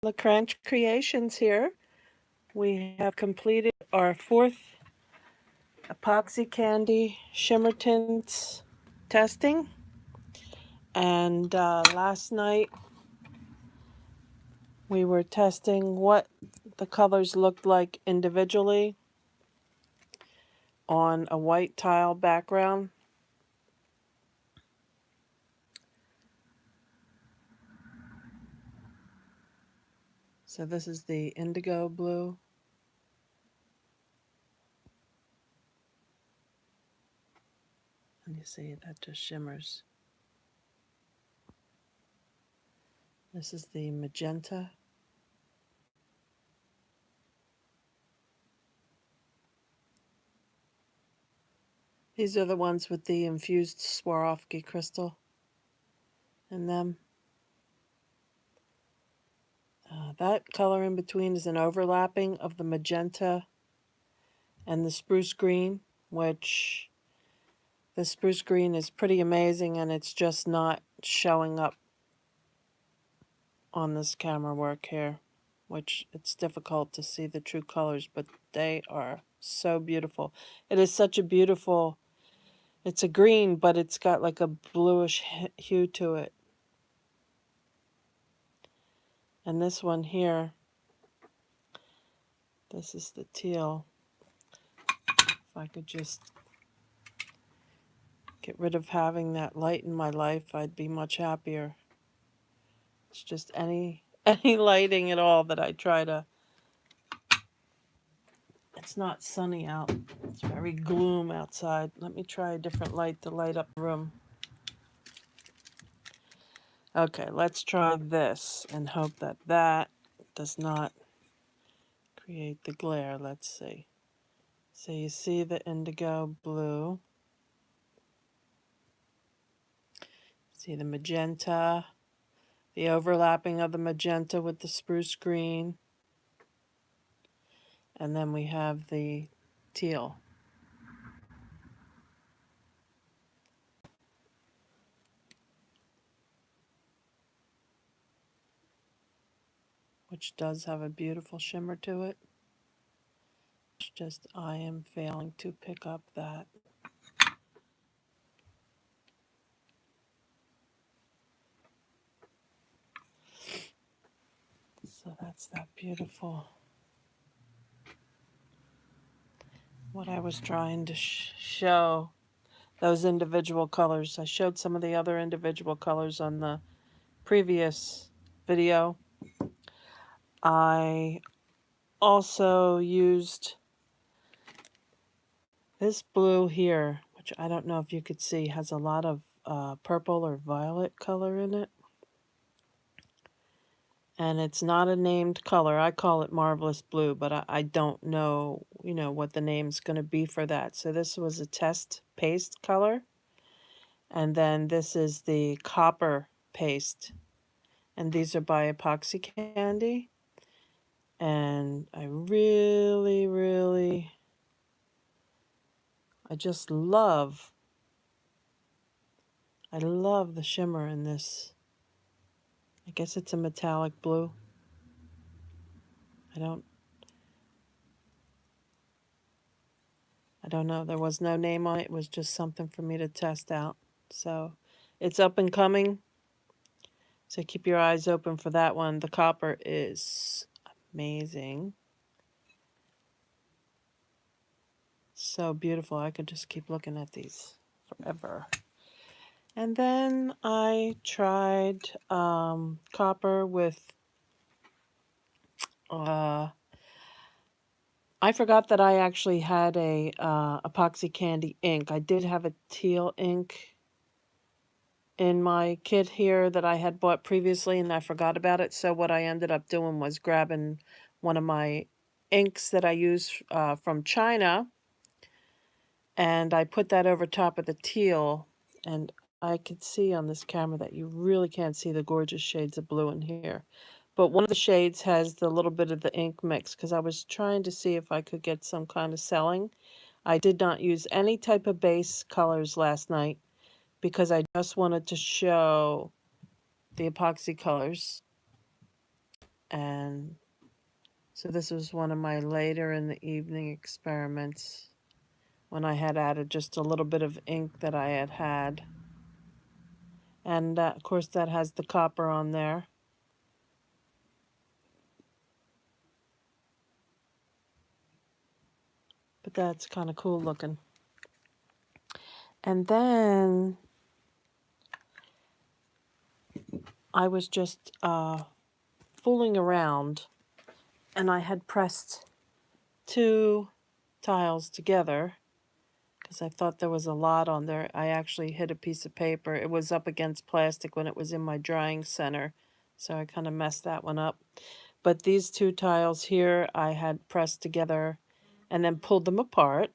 LekranchCreations here. We have completed our 4th EpoxyCandy Shimmer Tints testing. And last night we were testing what the colors looked like individually on a white tile background. So this is the indigo blue. And you see that just shimmers. This is the magenta. These are the ones with the infused Swarovski crystal in them. That color in between is an overlapping of the magenta and the spruce green, which the spruce green is pretty amazing, and it's just not showing up on this camera work here, which it's difficult to see the true colors, but they are so beautiful. It is such a beautiful, it's a green, but it's got like a bluish hue to it. And this one here, this is the teal. If I could just get rid of having that light in my life, I'd be much happier. It's just any lighting at all that I try to. It's not sunny out. It's very gloom outside. Let me try a different light to light up the room. Okay, let's try this and hope that that does not create the glare. Let's see. So you see the indigo blue. See the magenta. The overlapping of the magenta with the spruce green. And then we have the teal. Which does have a beautiful shimmer to it. It's just I am failing to pick up that. So that's that beautiful. What I was trying to show, those individual colors. I showed some of the other individual colors on the previous video. I also used this blue here, which I don't know if you could see, has a lot of purple or violet color in it. And it's not a named color. I call it Marvelous Blue, but I don't know, what the name's going to be for that. So this was a test paste color. And then this is the copper paste. And these are by EpoxyCandy. And I just love, I love the shimmer in this. I guess it's a metallic blue. I don't know. There was no name on it. It was just something for me to test out. So it's up and coming. So keep your eyes open for that one. The copper is amazing. So beautiful. I could just keep looking at these forever. And then I tried copper with I forgot that I actually had a EpoxyCandy ink. I did have a teal ink in my kit here that I had bought previously, and I forgot about it. So what I ended up doing was grabbing one of my inks that I use from China, and I put that over top of the teal, and I could see on this camera that you really can't see the gorgeous shades of blue in here. But one of the shades has the little bit of the ink mix, because I was trying to see if I could get some kind of selling. I did not use any type of base colors last night because I just wanted to show the epoxy colors. And so this was one of my later in the evening experiments when I had added just a little bit of ink that I had. And of course that has the copper on there. But that's kind of cool looking. And then I was just fooling around, and I had pressed 2 tiles together because I thought there was a lot on there. I actually hit a piece of paper. It was up against plastic when it was in my drying center, so I kind of messed that one up. But these 2 tiles here I had pressed together and then pulled them apart,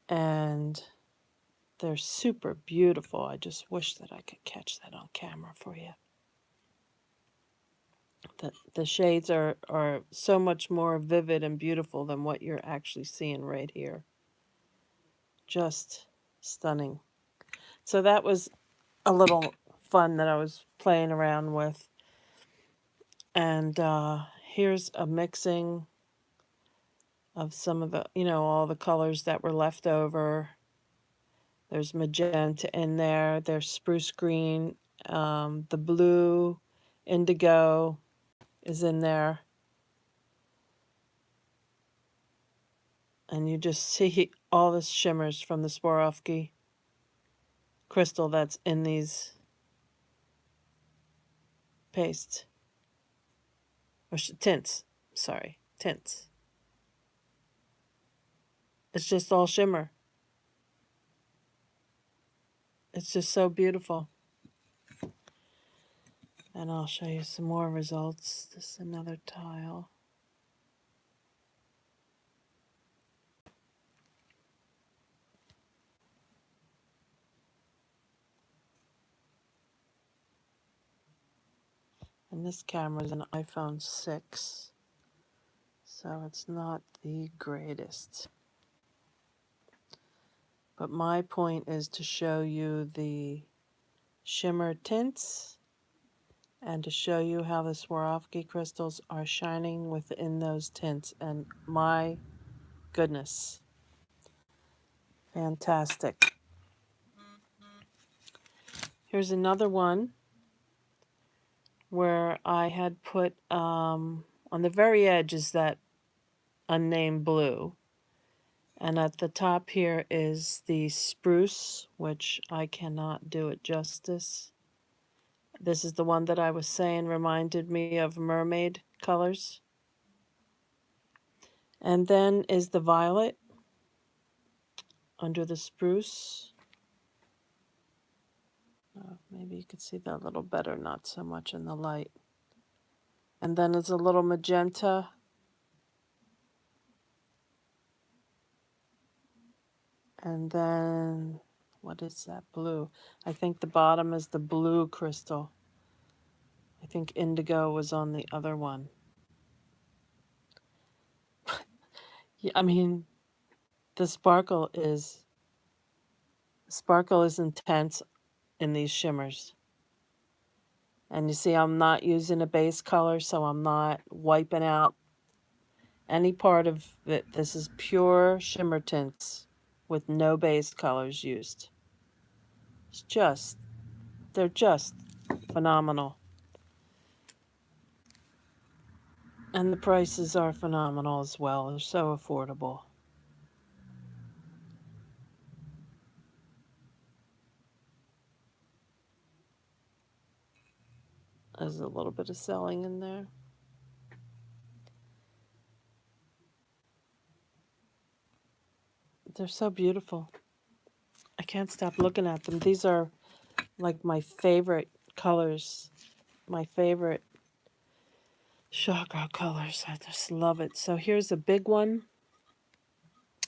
and they're super beautiful. I just wish that I could catch that on camera for you. The shades are so much more vivid and beautiful than what you're actually seeing right here. Just stunning. So that was a little fun that I was playing around with. And here's a mixing of some of the, all the colors that were left over. There's magenta in there. There's spruce green. The blue, indigo is in there. And you just see all the shimmers from the Swarovski crystal that's in these pastes. Or tints. Sorry, tints. It's just all shimmer. It's just so beautiful. And I'll show you some more results. This is another tile. And this camera is an iPhone 6, so it's not the greatest. But my point is to show you the shimmer tints and to show you how the Swarovski crystals are shining within those tints. And my goodness, fantastic. Here's another one where I had put, on the very edge is that unnamed blue. And at the top here is the spruce, which I cannot do it justice. This is the one that I was saying reminded me of mermaid colors. And then is the violet under the spruce. Maybe you could see that a little better, not so much in the light. And then it's a little magenta. And then, what is that blue? I think the bottom is the blue crystal. I think indigo was on the other one. Yeah, I mean, the sparkle is intense in these shimmers. And you see I'm not using a base color, so I'm not wiping out any part of it. This is pure shimmer tints with no base colors used. They're just phenomenal. And the prices are phenomenal as well. They're so affordable. There's a little bit of selling in there. They're so beautiful. I can't stop looking at them. These are like my favorite colors, my favorite chakra colors. I just love it. So here's a big one.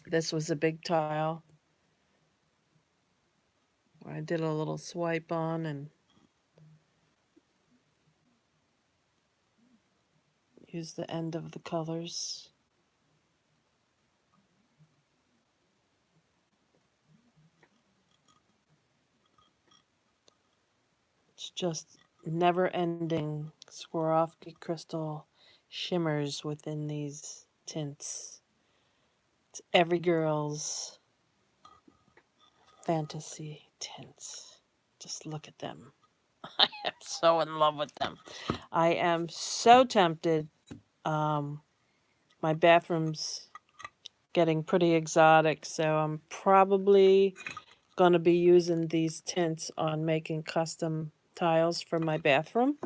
This was a big tile where I did a little swipe on and used the end of the colors. It's just never-ending Swarovski crystal shimmers within these tints. It's every girl's fantasy tints. Just look at them. I am so in love with them. I am so tempted. My bathroom's getting pretty exotic, so I'm probably going to be using these tints on making custom tiles for my bathroom.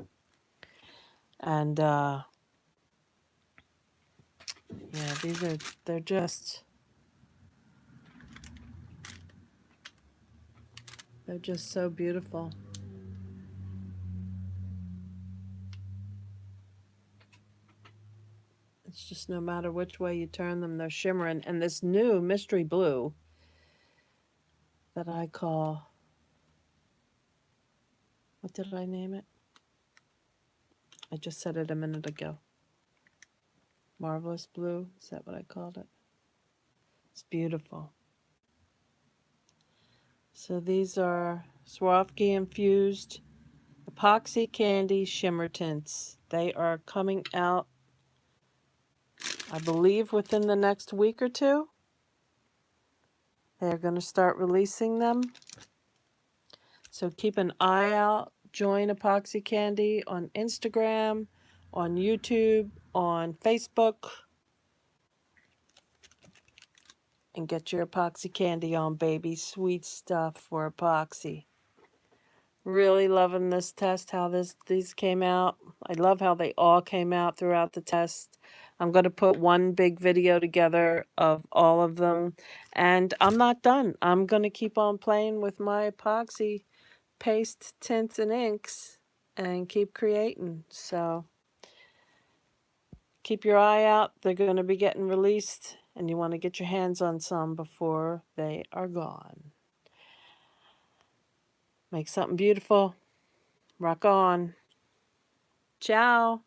And yeah, they're just so beautiful. It's just no matter which way you turn them, they're shimmering. And this new mystery blue that I call, what did I name it? I just said it a minute ago. Marvelous blue, is that what I called it? It's beautiful. So these are Swarovski infused EpoxyCandy shimmer tints. They are coming out, I believe, within the next week or two. They're going to start releasing them. So keep an eye out. Join EpoxyCandy on Instagram, on YouTube, on Facebook, and get your EpoxyCandy on, baby. Sweet stuff for epoxy. Really loving this test, how these came out. I love how they all came out throughout the test. I'm going to put one big video together of all of them. And I'm not done. I'm going to keep on playing with my epoxy paste, tints, and inks and keep creating. So keep your eye out. They're going to be getting released, and you want to get your hands on some before they are gone. Make something beautiful. Rock on. Ciao.